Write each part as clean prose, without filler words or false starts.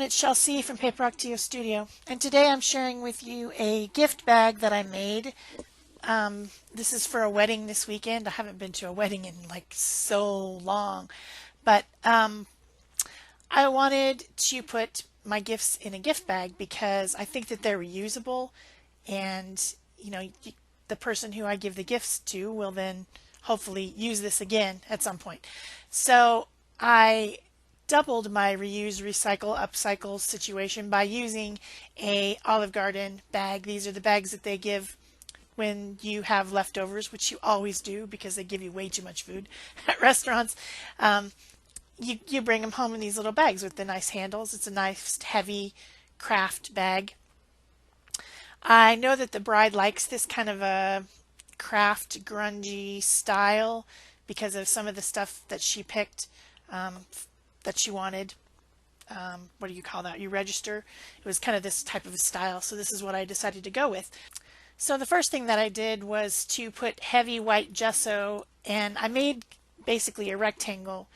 it's Shel from Paper Octio Studio, and today I'm sharing with you a gift bag that I made. This is for a wedding this weekend. I haven't been to a wedding in like so long, but I wanted to put my gifts in a gift bag because I think that they're reusable, and the person who I give the gifts to will then hopefully use this again at some point. So I doubled my reuse, recycle, upcycle situation by using a Olive Garden bag. These are the bags that they give when you have leftovers, which you always do because they give you way too much food at restaurants. You bring them home in these little bags with the nice handles. It's a nice heavy craft bag. I know that the bride likes this kind of a craft grungy style because of some of the stuff that she picked that she wanted. What do you call that? You register. It was kind of this type of a style, so this is what I decided to go with. So the first thing that I did was to put heavy white gesso, and I made basically a rectangle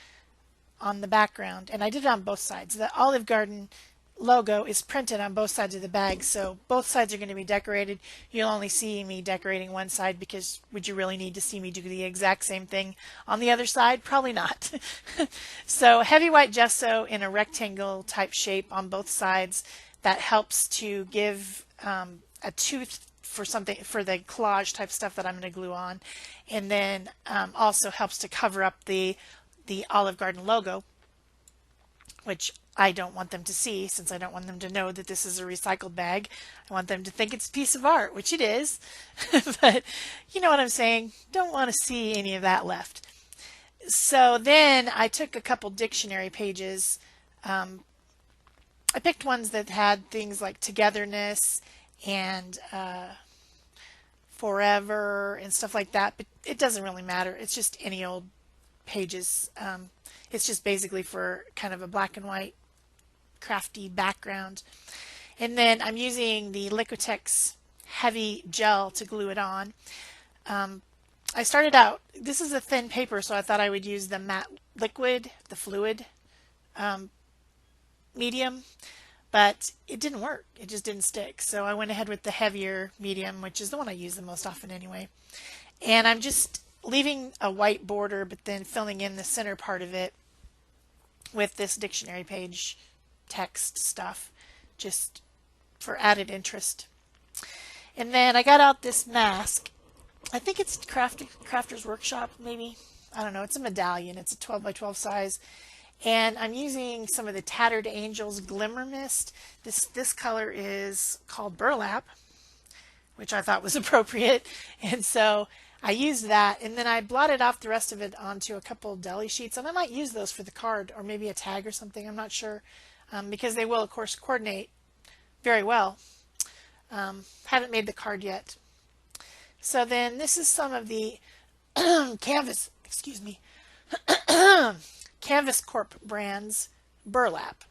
on the background, and I did it on both sides. The Olive Garden logo is printed on both sides of the bag, so both sides are going to be decorated. You'll only see me decorating one side because would you really need to see me do the exact same thing on the other side? Probably not. So heavy white gesso in a rectangle type shape on both sides. That helps to give a tooth for something for the collage type stuff that I'm going to glue on, and then also helps to cover up the Olive Garden logo, which I don't want them to see, since I don't want them to know that this is a recycled bag. I want them to think it's a piece of art, which it is, but you know what I'm saying. Don't want to see any of that left. So then I took a couple dictionary pages. I picked ones that had things like togetherness and forever and stuff like that, but it doesn't really matter. It's just any old pages. It's just basically for kind of a black and white crafty background. And then I'm using the Liquitex heavy gel to glue it on. I started out, this is a thin paper, so I thought I would use the matte liquid, the fluid medium, but it didn't work. It just didn't stick. So I went ahead with the heavier medium, which is the one I use the most often anyway. And I'm just leaving a white border, but then filling in the center part of it with this dictionary page text stuff, just for added interest. And then I got out this mask. I think it's Crafter's Workshop, maybe. I don't know. It's a medallion. It's a 12 by 12 size. And I'm using some of the Tattered Angels Glimmer Mist. This color is called Burlap, which I thought was appropriate. And so I used that, and then I blotted off the rest of it onto a couple of deli sheets, and I might use those for the card or maybe a tag or something. I'm not sure, because they will, of course, coordinate very well. Haven't made the card yet. So then this is some of the Canvas, excuse me, Canvas Corp brands burlap.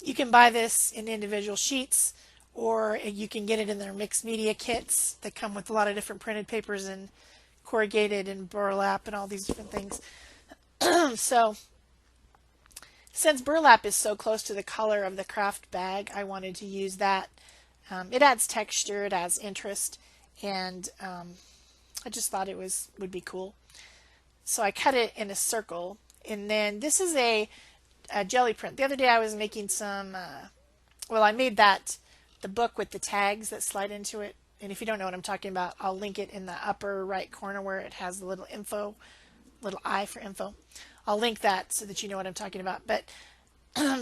You can buy this in individual sheets, or you can get it in their mixed media kits that come with a lot of different printed papers and corrugated and burlap and all these different things. So since burlap is so close to the color of the craft bag, I wanted to use that. It adds texture, it adds interest, and I just thought it would be cool. So I cut it in a circle, and then this is a jelly print. The other day I was making some, I made the book with the tags that slide into it, and if you don't know what I'm talking about, I'll link it in the upper right corner where it has the little info, little I for info. I'll link that so that you know what I'm talking about. But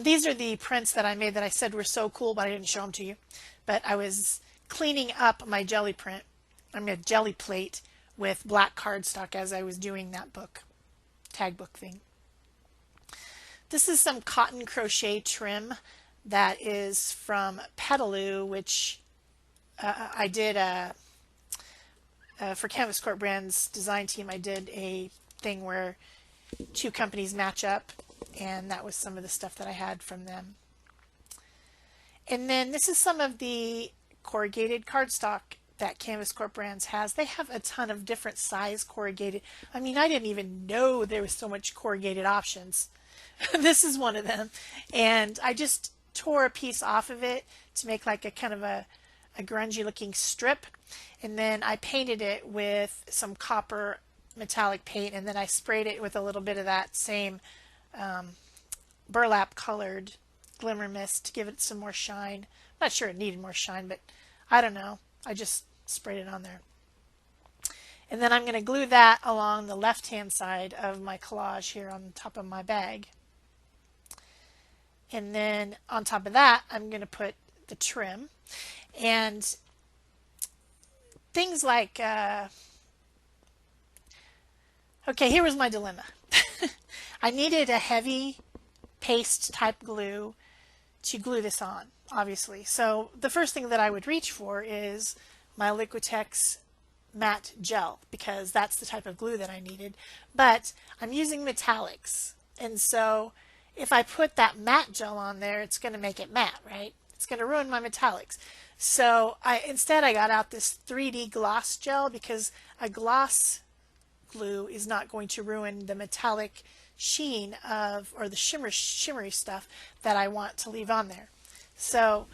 these are the prints that I made that I said were so cool, but I didn't show them to you. But I was cleaning up my jelly plate with black cardstock as I was doing that book, tag book thing. This is some cotton crochet trim that is from Petaloo, which I did for Canvas Corp Brands design team. I did a thing where two companies match up, and that was some of the stuff that I had from them. And then this is some of the corrugated cardstock that Canvas Corp Brands has. They have a ton of different size corrugated. I mean, I didn't even know there was so much corrugated options. This is one of them. And I just tore a piece off of it to make like a kind of a grungy looking strip. And then I painted it with some copper metallic paint, and then I sprayed it with a little bit of that same burlap colored glimmer mist to give it some more shine. I'm not sure it needed more shine, but I don't know. I just sprayed it on there. And then I'm going to glue that along the left hand side of my collage here on the top of my bag. And then on top of that, I'm going to put the trim. And things like, okay, here was my dilemma. I needed a heavy paste type glue to glue this on, obviously. So the first thing that I would reach for is my Liquitex matte gel, because that's the type of glue that I needed. But I'm using metallics, and so if I put that matte gel on there, it's going to make it matte, right? It's going to ruin my metallics. So instead I got out this 3D gloss gel, because a gloss glue is not going to ruin the metallic sheen of, or the shimmery stuff that I want to leave on there. So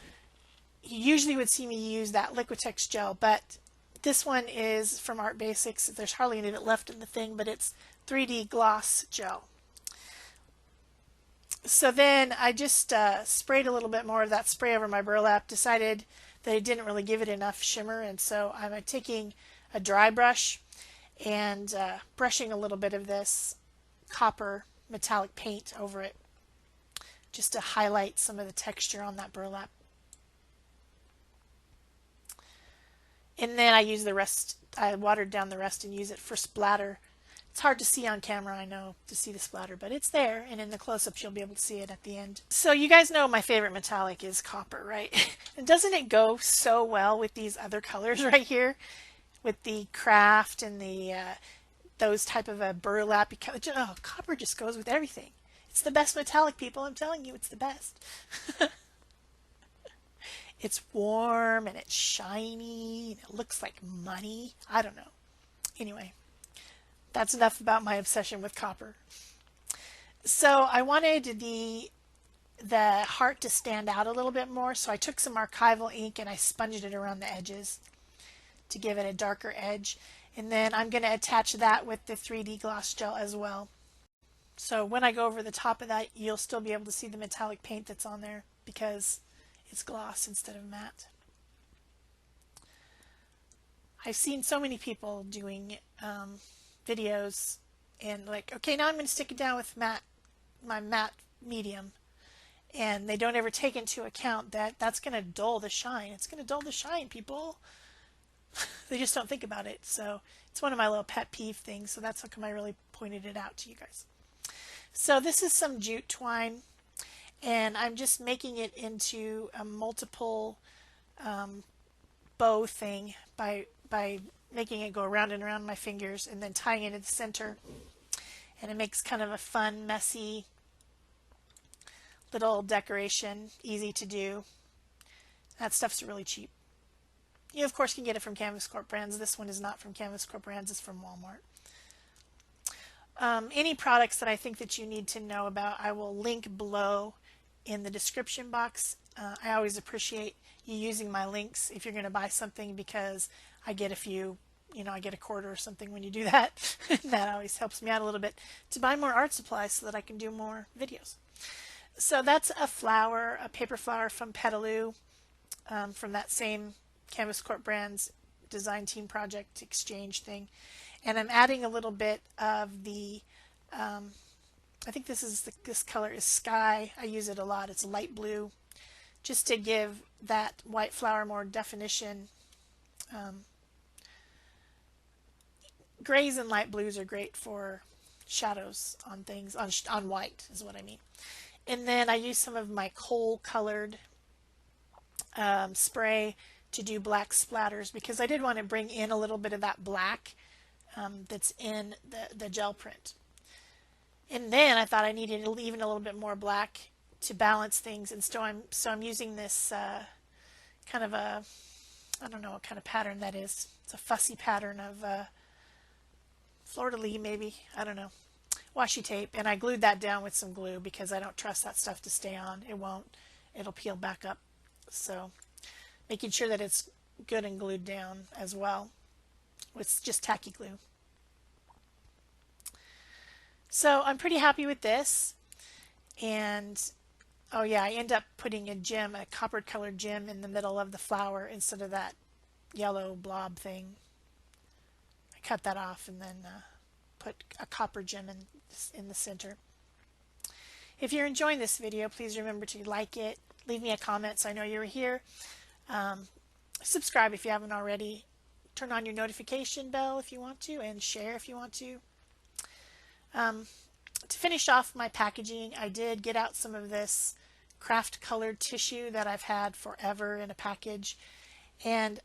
you usually would see me use that Liquitex gel, but this one is from Art Basics. There's hardly any of it left in the thing, but it's 3D gloss gel. So then I just sprayed a little bit more of that spray over my burlap, decided that it didn't really give it enough shimmer, and so I'm taking a dry brush and brushing a little bit of this copper metallic paint over it just to highlight some of the texture on that burlap. And then I use the rest, I watered down the rest and use it for splatter. It's hard to see on camera, I know, to see the splatter, but it's there, and in the close-ups you'll be able to see it at the end. So you guys know my favorite metallic is copper, right? And doesn't it go so well with these other colors right here? With the Kraft and the those type of a burlap color. Oh, copper just goes with everything. It's the best metallic, people. I'm telling you, it's the best. It's warm and it's shiny and it looks like money. I don't know. Anyway, that's enough about my obsession with copper. So I wanted the heart to stand out a little bit more, so I took some archival ink and I sponged it around the edges to give it a darker edge. And then I'm going to attach that with the 3D gloss gel as well. So when I go over the top of that, you'll still be able to see the metallic paint that's on there because it's gloss instead of matte. I've seen so many people doing videos and like, okay, now I'm going to stick it down with my matte medium. And they don't ever take into account that that's going to dull the shine. It's going to dull the shine, people. They just don't think about it. So it's one of my little pet peeve things. So that's how come I really pointed it out to you guys. So this is some jute twine, and I'm just making it into a multiple bow thing by making it go around and around my fingers and then tying it in the center. And it makes kind of a fun, messy little decoration, easy to do. That stuff's really cheap. You, of course, can get it from Canvas Corp Brands. This one is not from Canvas Corp Brands. It's from Walmart. Any products that I think that you need to know about, I will link below in the description box. I always appreciate you using my links if you're going to buy something, because I get a few, I get a quarter or something when you do that. That always helps me out a little bit to buy more art supplies so that I can do more videos. So that's a flower, a paper flower from Petaloo, from that same Canvas Corp Brands design team project exchange thing. And I'm adding a little bit of the, I think this color is Sky. I use it a lot. It's light blue, just to give that white flower more definition. Grays and light blues are great for shadows on things, on white is what I mean. And then I use some of my coal colored spray to do black splatters, because I did want to bring in a little bit of that black that's in the gel print. And then I thought I needed even a little bit more black to balance things, and so I'm using this kind of a, I don't know what kind of pattern that is. It's a fussy pattern of fleur-de-lis, maybe, I don't know. washi tape, and I glued that down with some glue because I don't trust that stuff to stay on. It won't. It'll peel back up. So making sure that it's good and glued down as well with just tacky glue. So I'm pretty happy with this. And oh yeah, I end up putting a gem, a copper colored gem in the middle of the flower instead of that yellow blob thing. I cut that off and then put a copper gem in the center. If you're enjoying this video, please remember to like it, leave me a comment so I know you're here. Subscribe if you haven't already. Turn on your notification bell if you want to, and share if you want to. To finish off my packaging, I did get out some of this Kraft colored tissue that I've had forever in a package, and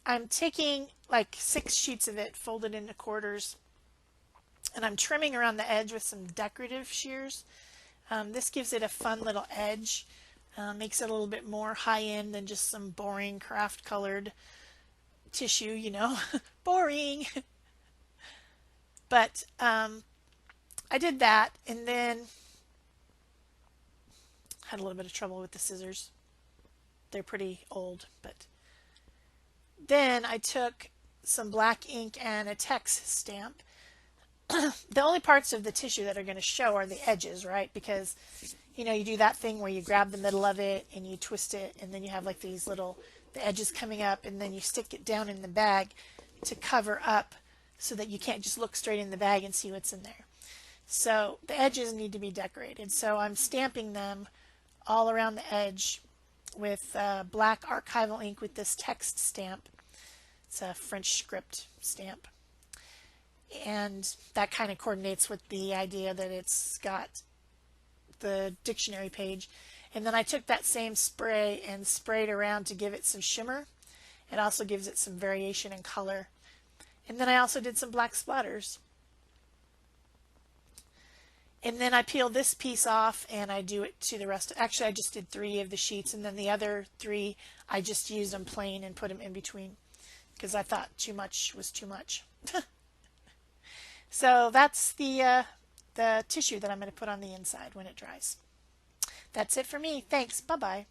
I'm taking like 6 sheets of it folded into quarters, and I'm trimming around the edge with some decorative shears. This gives it a fun little edge, makes it a little bit more high-end than just some boring Kraft colored tissue, you know, boring. But I did that, and then had a little bit of trouble with the scissors. They're pretty old, but then I took some black ink and a text stamp. The only parts of the tissue that are going to show are the edges, right? Because, you know, you do that thing where you grab the middle of it and you twist it, and then you have like these little, the edges coming up, and then you stick it down in the bag to cover up so that you can't just look straight in the bag and see what's in there. So the edges need to be decorated. So I'm stamping them all around the edge with black archival ink with this text stamp. It's a French script stamp. And that kind of coordinates with the idea that it's got the dictionary page. And then I took that same spray and sprayed around to give it some shimmer. It also gives it some variation in color. And then I also did some black splatters. And then I peel this piece off and I do it to the rest. Actually, I just did 3 of the sheets, and then the other 3 I just used them plain and put them in between because I thought too much was too much. So that's the tissue that I'm going to put on the inside when it dries. That's it for me. Thanks. Bye-bye.